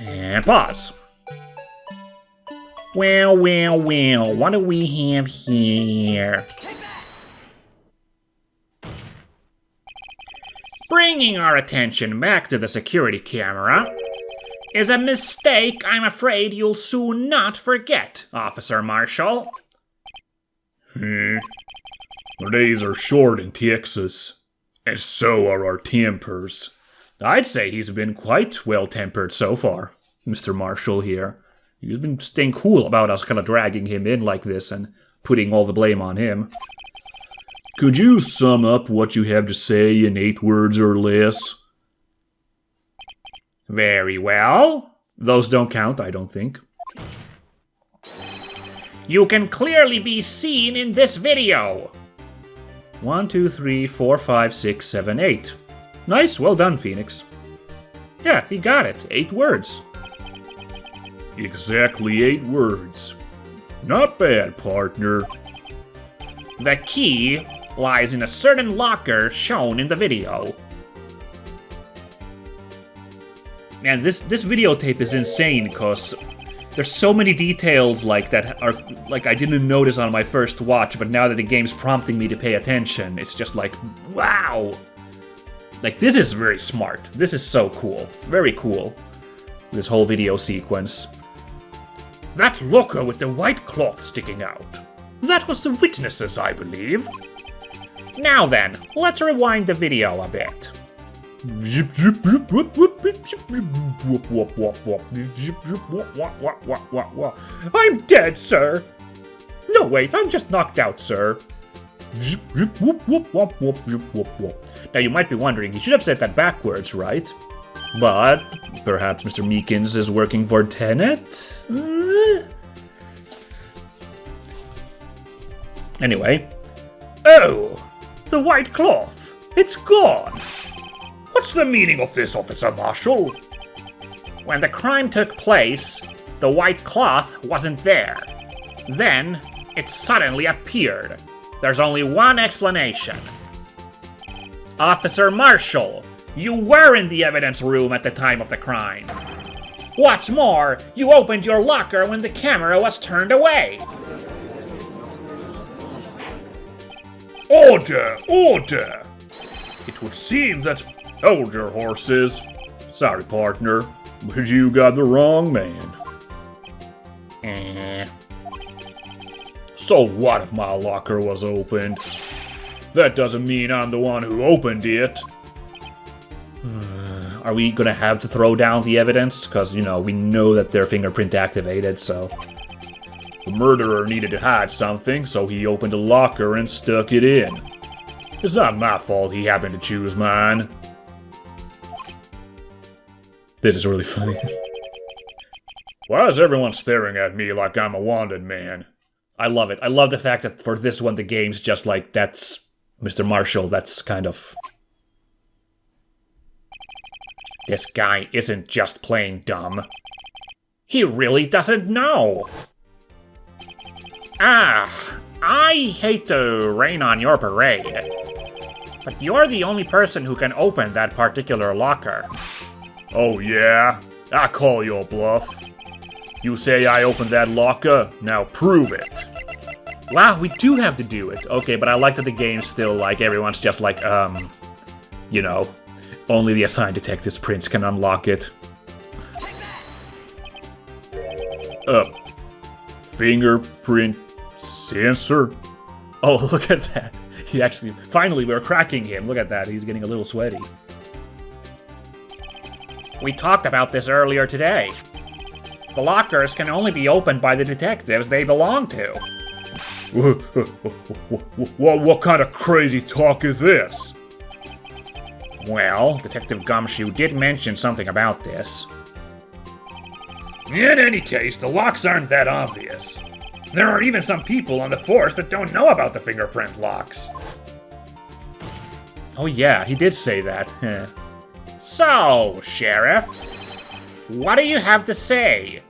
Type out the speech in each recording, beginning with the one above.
And pause. Well, what do we have here? Bringing our attention back to the security camera is a mistake I'm afraid you'll soon not forget, Officer Marshall. The days are short in Texas, and so are our tempers. I'd say he's been quite well-tempered so far, Mr. Marshall here. He's been staying cool about us kind of dragging him in like this and putting all the blame on him. Could you sum up what you have to say in 8 words or less? Very well. Those don't count, I don't think. You can clearly be seen in this video. 1, 2, 3, 4, 5, 6, 7, 8. Nice, well done, Phoenix. Yeah, he got it. 8 words. Exactly 8 words. Not bad, partner. The key lies in a certain locker shown in the video. Man, this videotape is insane because there's so many details like that are like I didn't notice on my first watch, but now that the game's prompting me to pay attention, it's just like, wow! Like, this is very smart. This is so cool. Very cool. This whole video sequence. That locker with the white cloth sticking out. That was the witnesses, I believe. Now then, let's rewind the video a bit. I'm dead, sir. No, wait, I'm just knocked out, sir. Now, you might be wondering, he should have said that backwards, right? But perhaps Mr. Meekins is working for Tenet? Anyway. Oh! The white cloth! It's gone! What's the meaning of this, Officer Marshall? When the crime took place, the white cloth wasn't there. Then, it suddenly appeared. There's only one explanation. Officer Marshall, you were in the evidence room at the time of the crime. What's more, you opened your locker when the camera was turned away. Order! Order! It would seem that... Hold your horses. Sorry, partner, but you got the wrong man. So what if my locker was opened? That doesn't mean I'm the one who opened it. Are we gonna have to throw down the evidence? Because, you know, we know that they're fingerprint activated, so... The murderer needed to hide something, so he opened a locker and stuck it in. It's not my fault he happened to choose mine. This is really funny. Why is everyone staring at me like I'm a wanted man? I love it. I love the fact that for this one, the game's just like, that's Mr. Marshall, that's kind of... This guy isn't just plain dumb. He really doesn't know. I hate to rain on your parade, but you're the only person who can open that particular locker. Oh yeah? I call your bluff. You say I opened that locker, now prove it. Wow, we do have to do it. Okay, but I like that the game's still like, everyone's just like, you know, only the assigned detectives prince can unlock it. Fingerprint sensor? Oh, look at that. He actually, finally we're cracking him. Look at that, he's getting a little sweaty. We talked about this earlier today. The lockers can only be opened by the detectives they belong to. What kind of crazy talk is this? Well, Detective Gumshoe did mention something about this. In any case, the locks aren't that obvious. There are even some people on the force that don't know about the fingerprint locks. Oh yeah, he did say that. So, Sheriff, what do you have to say?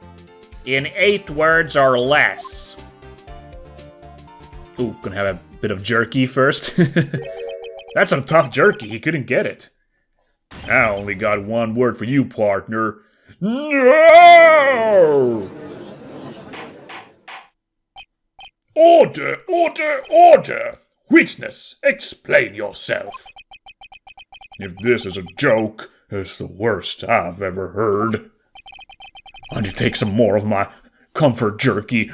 In 8 words or less. Ooh, gonna have a bit of jerky first. That's some tough jerky, he couldn't get it. I only got one word for you, partner. No! Order, order, order! Witness, explain yourself. If this is a joke, it's the worst I've ever heard. I need to take some more of my comfort jerky.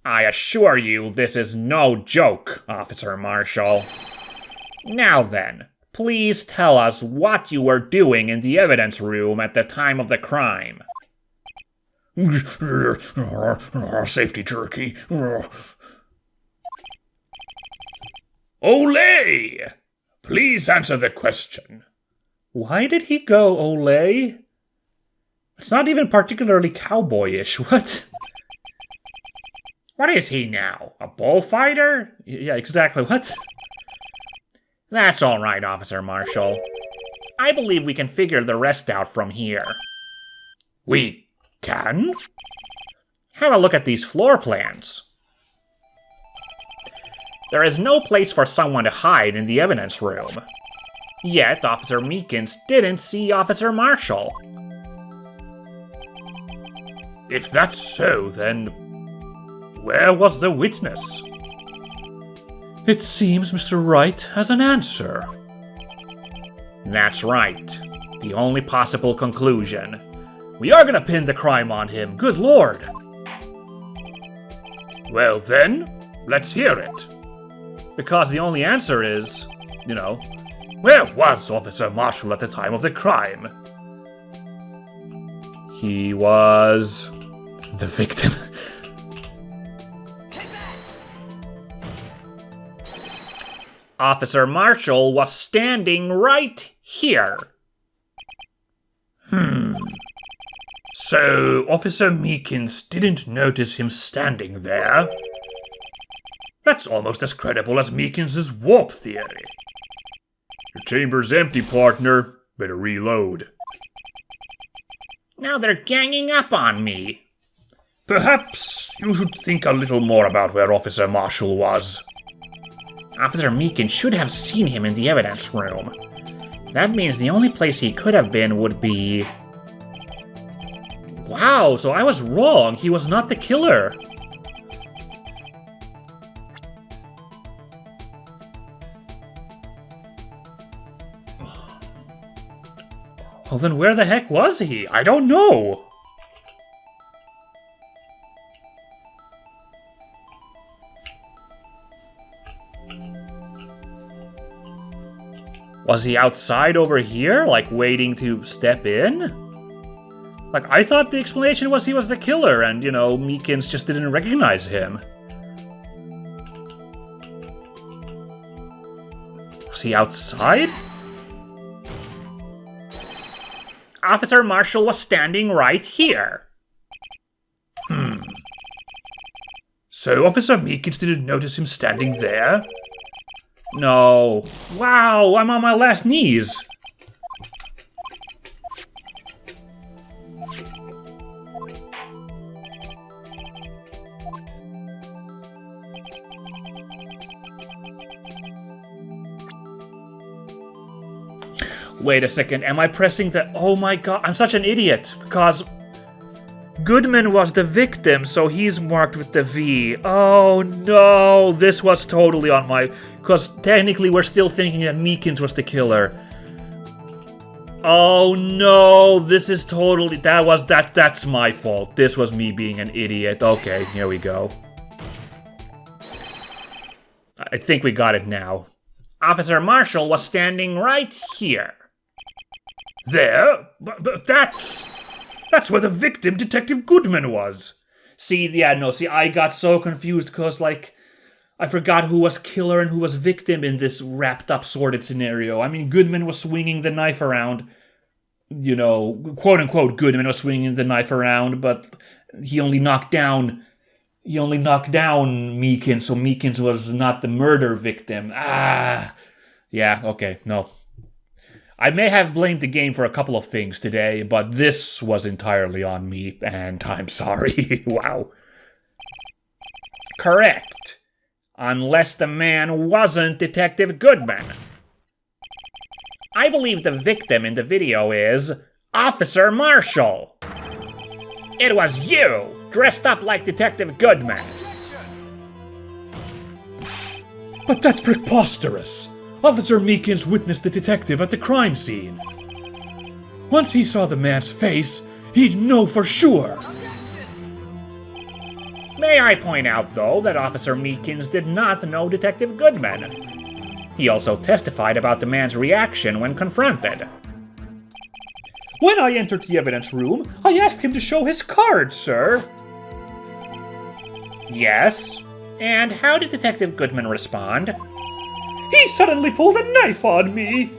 I assure you this is no joke, Officer Marshall. Now then, please tell us what you were doing in the evidence room at the time of the crime. Safety jerky. Olay! Please answer the question. Why did he go Olay? It's not even particularly cowboyish, what? What is he now? A bullfighter? Yeah, exactly, what? That's alright, Officer Marshall. I believe we can figure the rest out from here. We can? Have a look at these floor plans. There is no place for someone to hide in the evidence room. Yet, Officer Meekins didn't see Officer Marshall. If that's so, then where was the witness? It seems Mr. Wright has an answer. That's right. The only possible conclusion. We are gonna pin the crime on him, good lord! Well then, let's hear it. Because the only answer is, you know, where was Officer Marshall at the time of the crime? He was the victim. Officer Marshall was standing right here. So, Officer Meekins didn't notice him standing there? That's almost as credible as Meekins' warp theory. Your chamber's empty, partner. Better reload. Now they're ganging up on me. Perhaps you should think a little more about where Officer Marshall was. Officer Meekins should have seen him in the evidence room. That means the only place he could have been would be... Wow, so I was wrong. He was not the killer. Well, then where the heck was he? I don't know. Was he outside over here, like waiting to step in? Like, I thought the explanation was he was the killer and, you know, Meekins just didn't recognize him. Was he outside? Officer Marshall was standing right here. So Officer Meekins didn't notice him standing there? No. Wow, I'm on my last knees. Wait a second, am I pressing the... Oh my god, I'm such an idiot, because Goodman was the victim, so he's marked with the V. Oh no, this was totally on my... Because technically we're still thinking that Meekins was the killer. Oh no, this is totally... That's my fault. This was me being an idiot. Okay, here we go. I think we got it now. Officer Marshall was standing right here. There? But that's where the victim, Detective Goodman, was. See, I got so confused because, like, I forgot who was killer and who was victim in this wrapped-up, sorted scenario. I mean, Goodman was swinging the knife around, you know, quote-unquote Goodman was swinging the knife around, but he only knocked down Meekins, so Meekins was not the murder victim. Yeah, okay, no. I may have blamed the game for a couple of things today, but this was entirely on me, and I'm sorry. Wow. Correct. Unless the man wasn't Detective Goodman. I believe the victim in the video is Officer Marshall. It was you, dressed up like Detective Goodman. But that's preposterous! Officer Meekins witnessed the detective at the crime scene. Once he saw the man's face, he'd know for sure. May I point out, though, that Officer Meekins did not know Detective Goodman. He also testified about the man's reaction when confronted. When I entered the evidence room, I asked him to show his card, sir. Yes? And how did Detective Goodman respond? He suddenly pulled a knife on me.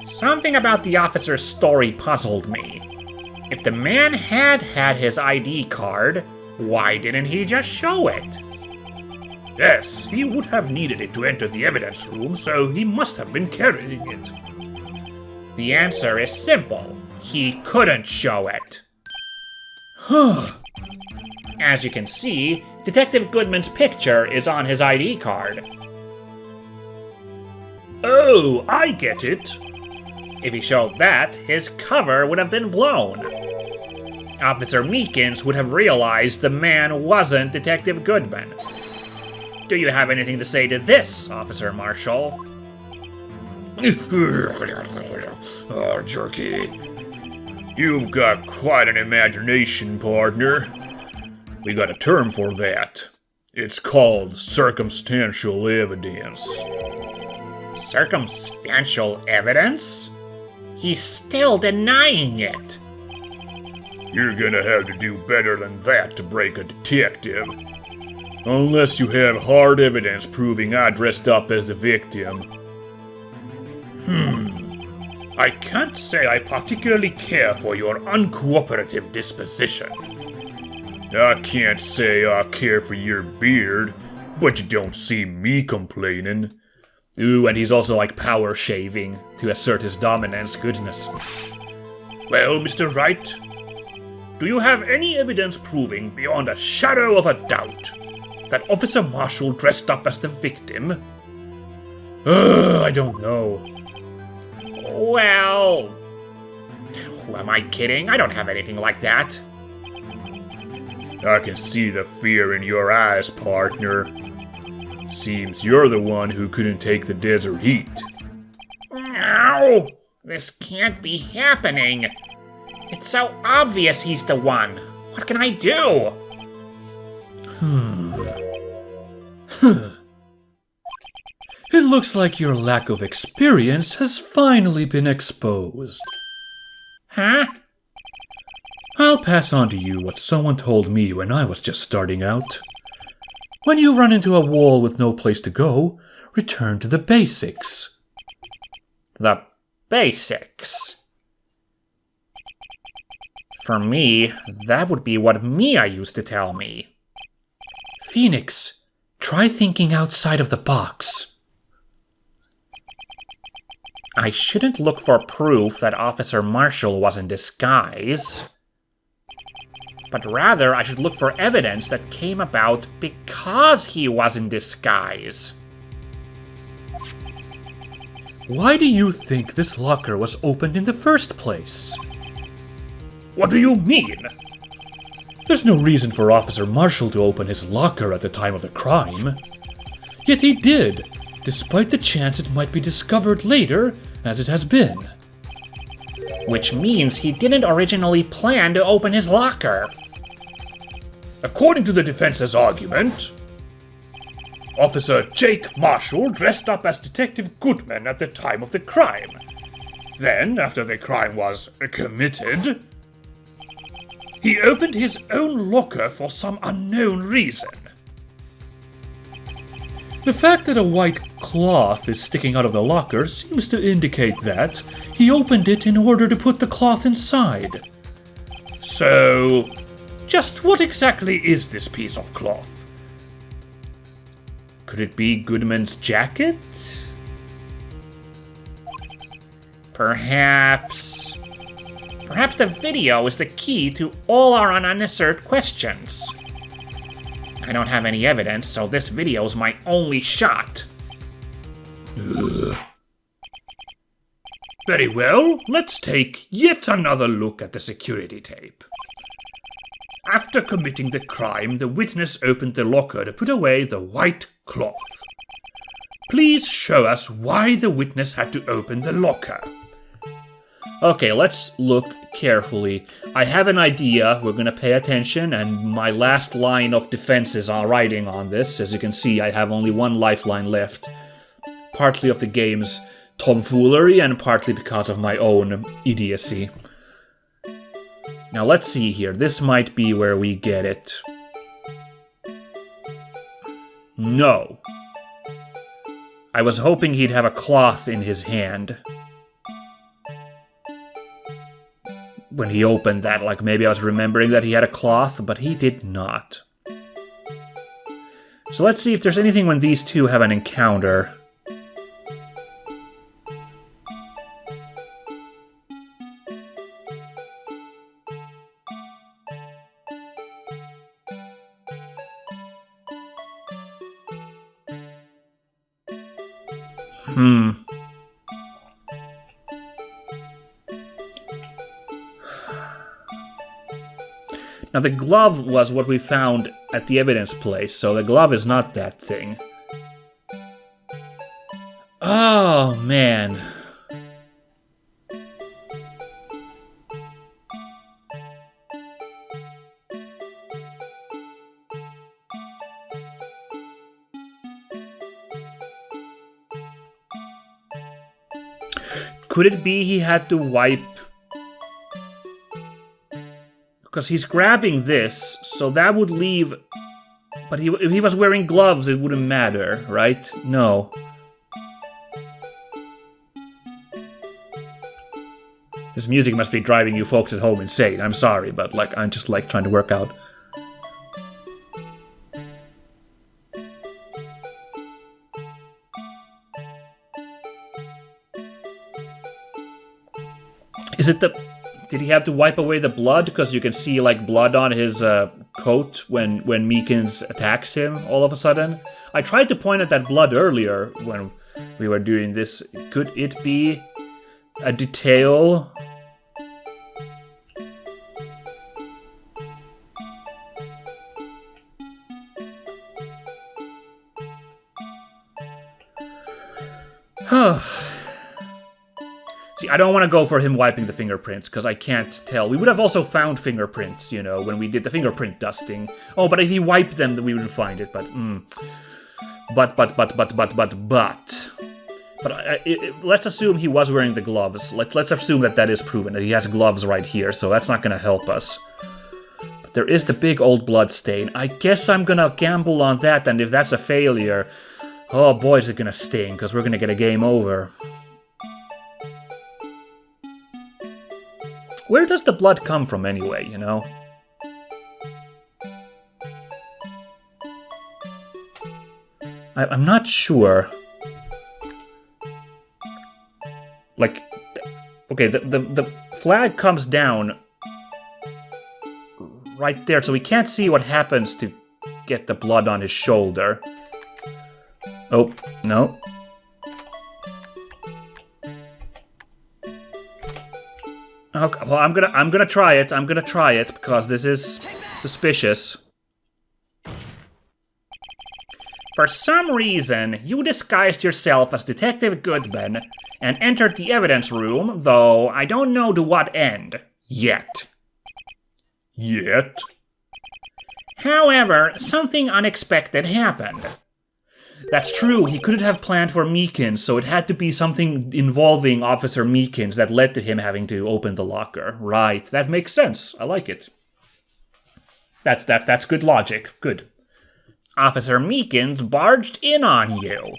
Something about the officer's story puzzled me. If the man had his ID card, why didn't he just show it? Yes, he would have needed it to enter the evidence room, so he must have been carrying it. The answer is simple. He couldn't show it. As you can see, Detective Goodman's picture is on his ID card. Oh, I get it. If he showed that, his cover would have been blown. Officer Meekins would have realized the man wasn't Detective Goodman. Do you have anything to say to this, Officer Marshall? Oh, jerky. You've got quite an imagination, partner. We got a term for that. It's called circumstantial evidence. Circumstantial evidence? He's still denying it. You're gonna have to do better than that to break a detective. Unless you have hard evidence proving I dressed up as the victim. I can't say I particularly care for your uncooperative disposition. I can't say I care for your beard, but you don't see me complaining. Ooh, and he's also like power shaving to assert his dominance. Goodness. Well, Mr. Wright, do you have any evidence proving beyond a shadow of a doubt that Officer Marshall dressed up as the victim? I don't know. Well... am I kidding? I don't have anything like that. I can see the fear in your eyes, partner. Seems you're the one who couldn't take the desert heat. Ow! This can't be happening. It's so obvious he's the one. What can I do? It looks like your lack of experience has finally been exposed. Huh? I'll pass on to you what someone told me when I was just starting out. When you run into a wall with no place to go, return to the basics. The basics. For me, that would be what Mia used to tell me. Phoenix, try thinking outside of the box. I shouldn't look for proof that Officer Marshall was in disguise, but rather I should look for evidence that came about because he was in disguise. Why do you think this locker was opened in the first place? What do you mean? There's no reason for Officer Marshall to open his locker at the time of the crime. Yet he did, despite the chance it might be discovered later, as it has been. Which means he didn't originally plan to open his locker. According to the defense's argument, Officer Jake Marshall dressed up as Detective Goodman at the time of the crime. Then, after the crime was committed, he opened his own locker for some unknown reason. The fact that a white cloth is sticking out of the locker seems to indicate that he opened it in order to put the cloth inside. So, just what exactly is this piece of cloth? Could it be Goodman's jacket? Perhaps the video is the key to all our unanswered questions. I don't have any evidence, so this video's my only shot. Very well, let's take yet another look at the security tape. After committing the crime, the witness opened the locker to put away the white cloth. Please show us why the witness had to open the locker. Okay, let's look carefully. I have an idea, we're gonna pay attention, and my last line of defenses are writing on this. As you can see, I have only one lifeline left. Partly of the game's tomfoolery, and partly because of my own idiocy. Now let's see here, this might be where we get it. No. I was hoping he'd have a cloth in his hand. When he opened that, like maybe I was remembering that he had a cloth, but he did not. So let's see if there's anything when these two have an encounter. Now the glove was what we found at the evidence place, so the glove is not that thing. Oh, man. Could it be he had to wipe? Because he's grabbing this, so that would leave... But if he was wearing gloves, it wouldn't matter, right? No. This music must be driving you folks at home insane. I'm sorry, but like I'm just like trying to work out. Is it the... Did he have to wipe away the blood? Because you can see, like, blood on his coat when Meekins attacks him all of a sudden. I tried to point at that blood earlier when we were doing this. Could it be a detail? See, I don't want to go for him wiping the fingerprints, because I can't tell. We would have also found fingerprints, you know, when we did the fingerprint dusting. Oh, but if he wiped them, then we wouldn't find it, but... let's assume he was wearing the gloves. Let's assume that is proven, that he has gloves right here, so that's not going to help us. But there is the big old blood stain. I guess I'm going to gamble on that, and if that's a failure... Oh boy, is it going to sting, because we're going to get a game over. Where does the blood come from anyway, you know? I'm not sure. Like, okay, the flag comes down right there, so we can't see what happens to get the blood on his shoulder. Oh, no. Okay, well, I'm gonna try it. I'm gonna try it because this is suspicious. For some reason, you disguised yourself as Detective Goodman and entered the evidence room, though I don't know to what end. Yet. Yet? However, something unexpected happened. That's true, he couldn't have planned for Meekins, so it had to be something involving Officer Meekins that led to him having to open the locker. Right, that makes sense. I like it. That's good logic. Good. Officer Meekins barged in on you.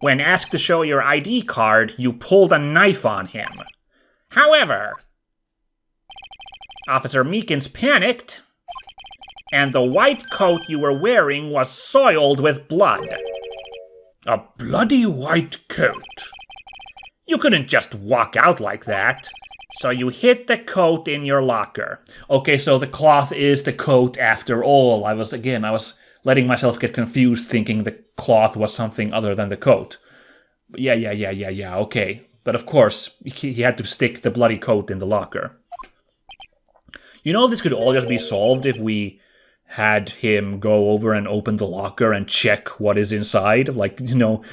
When asked to show your ID card, you pulled a knife on him. However, Officer Meekins panicked, and the white coat you were wearing was soiled with blood. A bloody white coat. You couldn't just walk out like that. So you hid the coat in your locker. Okay, so the cloth is the coat after all. I was letting myself get confused thinking the cloth was something other than the coat. Yeah, okay. But of course, he had to stick the bloody coat in the locker. You know, this could all just be solved if we had him go over and open the locker and check what is inside. Like, you know,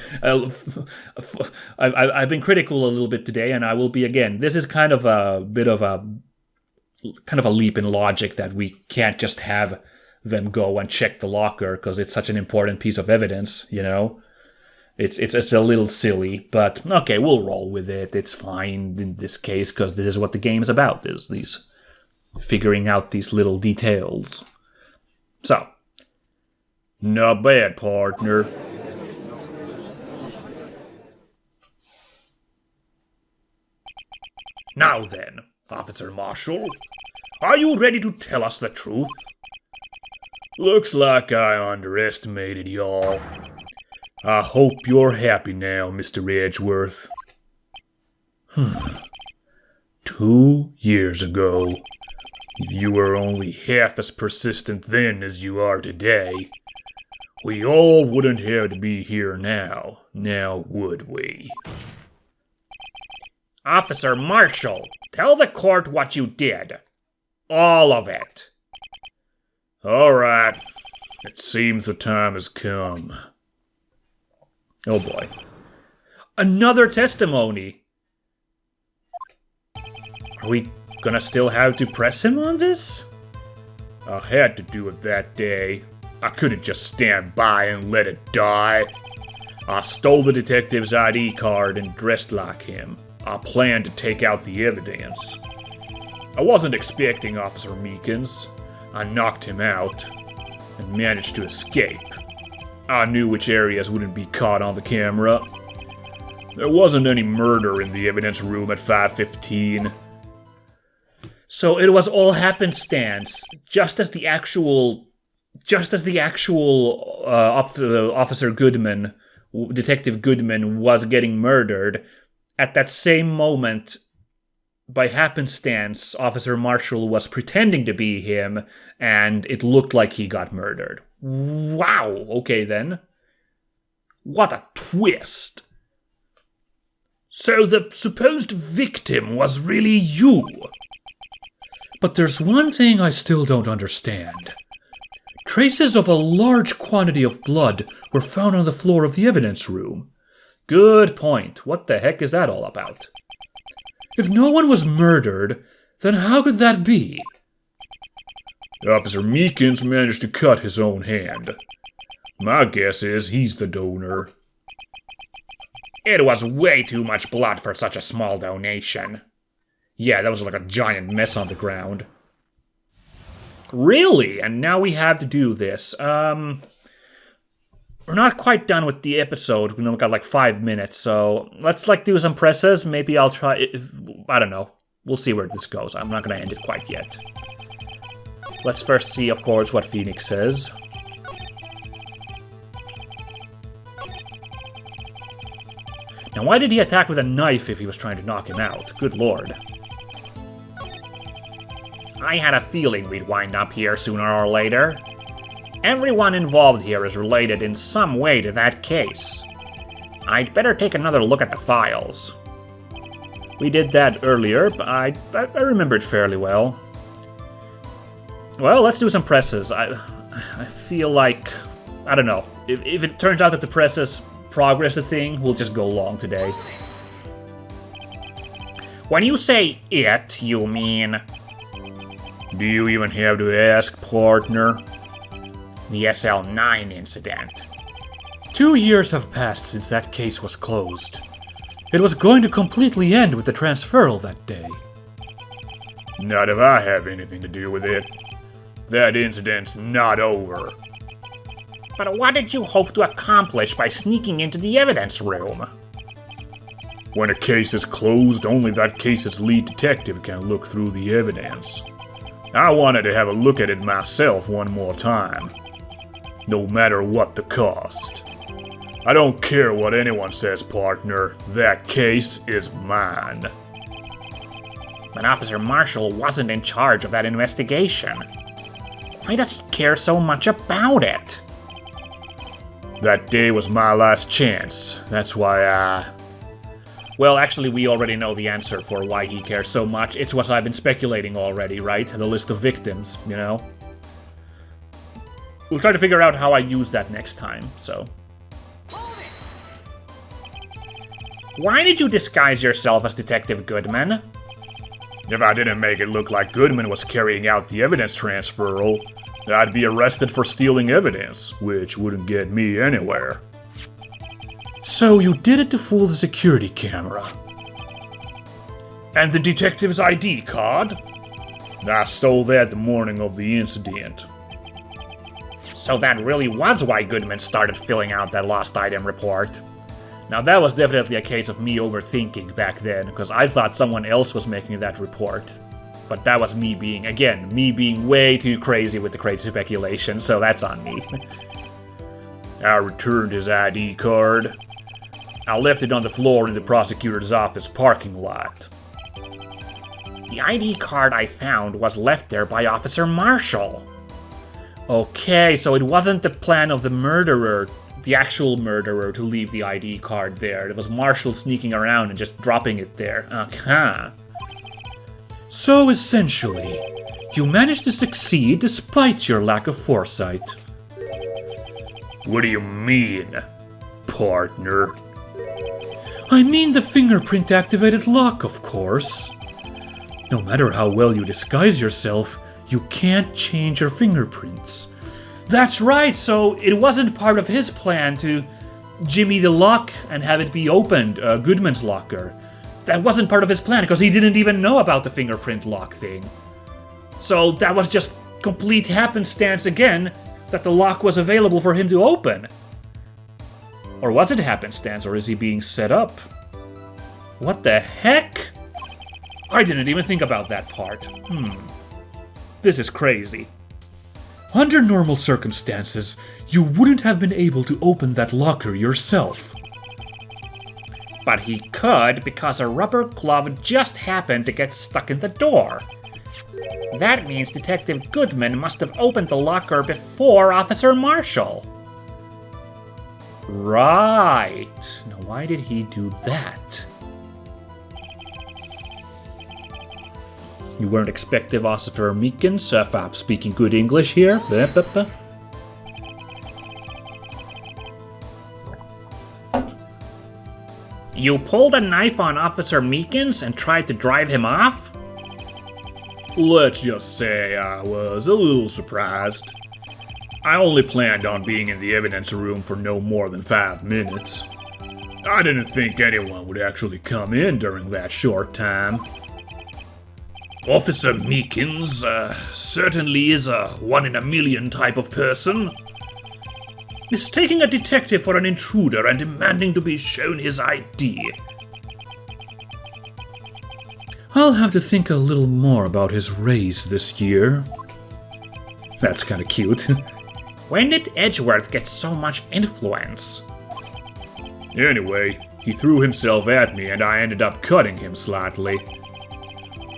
I've been critical a little bit today, and I will be again. This is kind of a bit of a leap in logic that we can't just have them go and check the locker because it's such an important piece of evidence, you know? It's a little silly, but okay, we'll roll with it. It's fine in this case because this is what the game's about, is these figuring out these little details. So, not bad, partner. Now then, Officer Marshall, are you ready to tell us the truth? Looks like I underestimated y'all. I hope you're happy now, Mr. Edgeworth. 2 years ago, if you were only half as persistent then as you are today, we all wouldn't have to be here now would we? Officer Marshall, tell the court what you did. All of it. All right. It seems the time has come. Oh boy. Another testimony. Are we gonna still have to press him on this? I had to do it that day. I couldn't just stand by and let it die. I stole the detective's ID card and dressed like him. I planned to take out the evidence. I wasn't expecting Officer Meekins. I knocked him out and managed to escape. I knew which areas wouldn't be caught on the camera. There wasn't any murder in the evidence room at 5:15. So it was all happenstance, just as the actual Officer Goodman, Detective Goodman, was getting murdered. At that same moment, by happenstance, Officer Marshall was pretending to be him, and it looked like he got murdered. Wow, okay then. What a twist. So the supposed victim was really you. But there's one thing I still don't understand. Traces of a large quantity of blood were found on the floor of the evidence room. Good point. What the heck is that all about? If no one was murdered, then how could that be? Officer Meekins managed to cut his own hand. My guess is he's the donor. It was way too much blood for such a small donation. Yeah, that was like a giant mess on the ground. Really? And now we have to do this. We're not quite done with the episode. We've got like 5 minutes, so let's do some presses. Maybe I'll try. I don't know. We'll see where this goes. I'm not going to end it quite yet. Let's first see, of course, what Phoenix says. Now, why did he attack with a knife if he was trying to knock him out? Good lord. I had a feeling we'd wind up here sooner or later. Everyone involved here is related in some way to that case. I'd better take another look at the files. We did that earlier, but I remember it fairly well. Well, let's do some presses. I feel like, I don't know, if it turns out that the presses progress the thing, we'll just go long today. When you say it, you mean... Do you even have to ask, partner? The SL9 incident. 2 years have passed since that case was closed. It was going to completely end with the transferal that day. Not if I have anything to do with it. That incident's not over. But what did you hope to accomplish by sneaking into the evidence room? When a case is closed, only that case's lead detective can look through the evidence. I wanted to have a look at it myself one more time. No matter what the cost. I don't care what anyone says, partner. That case is mine. But Officer Marshall wasn't in charge of that investigation. Why does he care so much about it? That day was my last chance. That's why Well, actually, we already know the answer for why he cares so much. It's what I've been speculating already, right? The list of victims, you know? We'll try to figure out how I use that next time, so... Why did you disguise yourself as Detective Goodman? If I didn't make it look like Goodman was carrying out the evidence transferal, I'd be arrested for stealing evidence, which wouldn't get me anywhere. So you did it to fool the security camera. And the detective's ID card? I stole that the morning of the incident. So that really was why Goodman started filling out that lost item report. Now that was definitely a case of me overthinking back then, because I thought someone else was making that report. But that was me being, again, me being way too crazy with the crazy speculation, so that's on me. I returned his ID card. I left it on the floor in the prosecutor's office parking lot. The ID card I found was left there by Officer Marshall. Okay, so it wasn't the plan of the murderer, the actual murderer, to leave the ID card there. It was Marshall sneaking around and just dropping it there. Okay. So essentially, you managed to succeed despite your lack of foresight. What do you mean, partner? I mean the fingerprint-activated lock, of course. No matter how well you disguise yourself, you can't change your fingerprints. That's right, so it wasn't part of his plan to jimmy the lock and have it be opened, Goodman's locker. That wasn't part of his plan, because he didn't even know about the fingerprint lock thing. So that was just complete happenstance again, that the lock was available for him to open. Or was it happenstance, or is he being set up? What the heck? I didn't even think about that part. This is crazy. Under normal circumstances, you wouldn't have been able to open that locker yourself. But he could because a rubber glove just happened to get stuck in the door. That means Detective Goodman must have opened the locker before Officer Marshall. Right. Now why did he do that? You weren't expecting Officer Meekins, if I'm speaking good English here. You pulled a knife on Officer Meekins and tried to drive him off? Let's just say I was a little surprised. I only planned on being in the evidence room for no more than 5 minutes. I didn't think anyone would actually come in during that short time. Officer Meekins certainly is a one-in-a-million type of person. Mistaking a detective for an intruder and demanding to be shown his ID. I'll have to think a little more about his raise this year. That's kinda cute. When did Edgeworth get so much influence? Anyway, he threw himself at me and I ended up cutting him slightly.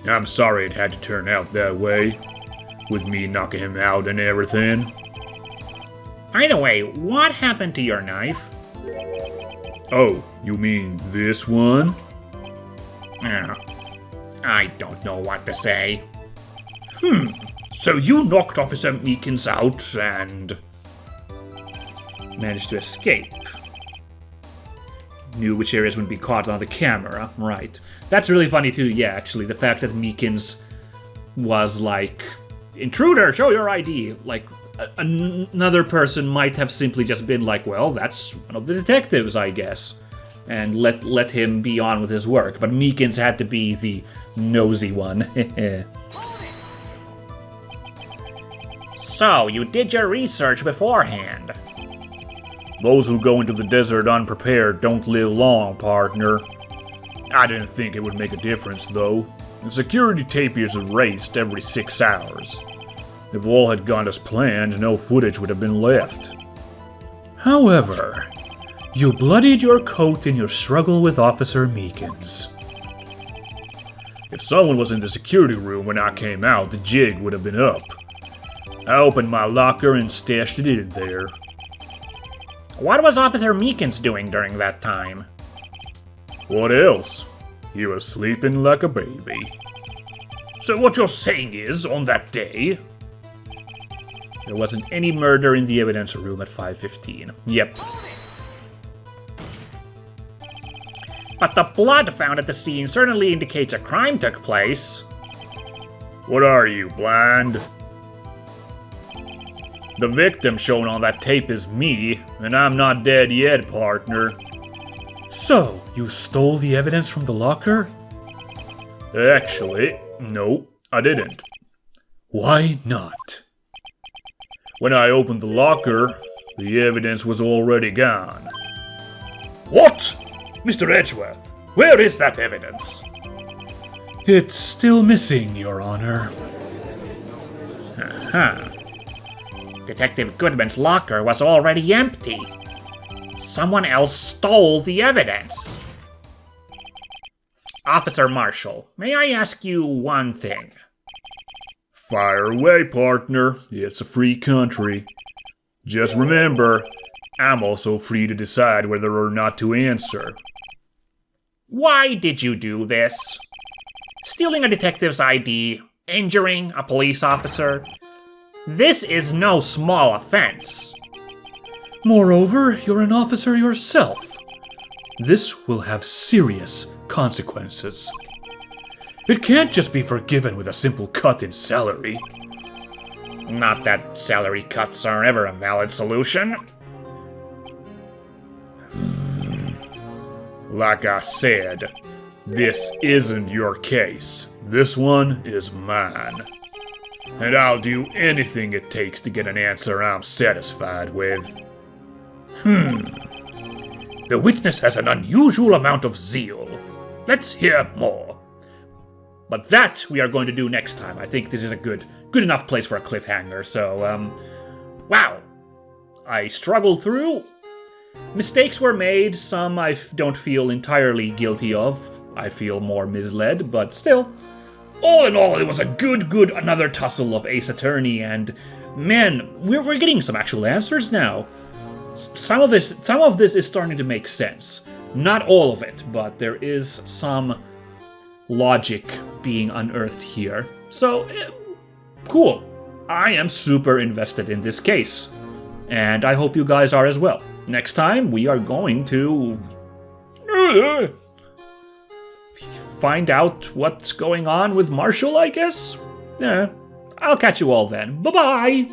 I'm sorry it had to turn out that way, with me knocking him out and everything. Either way, what happened to your knife? Oh, you mean this one? I don't know what to say. So you knocked Officer Meekins out and... managed to escape. Knew which areas wouldn't be caught on the camera, right. That's really funny too, yeah, actually, the fact that Meekins was like, intruder, show your ID. Like, another person might have simply just been like, well, that's one of the detectives, I guess. And let him be on with his work. But Meekins had to be the nosy one. So, you did your research beforehand. Those who go into the desert unprepared don't live long, partner. I didn't think it would make a difference, though. The security tapirs erased every 6 hours. If all had gone as planned, no footage would have been left. However, you bloodied your coat in your struggle with Officer Meekins. If someone was in the security room when I came out, the jig would have been up. I opened my locker and stashed it in there. What was Officer Meekins doing during that time? What else? He was sleeping like a baby. So what you're saying is, on that day, there wasn't any murder in the evidence room at 5:15. Yep. But the blood found at the scene certainly indicates a crime took place. What are you, blind? The victim shown on that tape is me, and I'm not dead yet, partner. So, you stole the evidence from the locker? Actually, no, I didn't. Why not? When I opened the locker, the evidence was already gone. What? Mr. Edgeworth, where is that evidence? It's still missing, Your Honor. Huh. Detective Goodman's locker was already empty. Someone else stole the evidence. Officer Marshall, may I ask you one thing? Fire away, partner. It's a free country. Just remember, I'm also free to decide whether or not to answer. Why did you do this? Stealing a detective's ID, injuring a police officer? This is no small offense. Moreover, you're an officer yourself. This will have serious consequences. It can't just be forgiven with a simple cut in salary. Not that salary cuts are ever a valid solution. Like I said, this isn't your case. This one is mine. And I'll do anything it takes to get an answer I'm satisfied with. The witness has an unusual amount of zeal. Let's hear more. But that we are going to do next time. I think this is a good enough place for a cliffhanger. So, wow. I struggled through. Mistakes were made. Some I don't feel entirely guilty of. I feel more misled, but still. All in all, it was a good another tussle of Ace Attorney, and man, we're getting some actual answers now. Some of this is starting to make sense. Not all of it, but there is some logic being unearthed here. So, cool. I am super invested in this case. And I hope you guys are as well. Next time, we are going to find out what's going on with Marshall, I guess? I'll catch you all then. Bye-bye!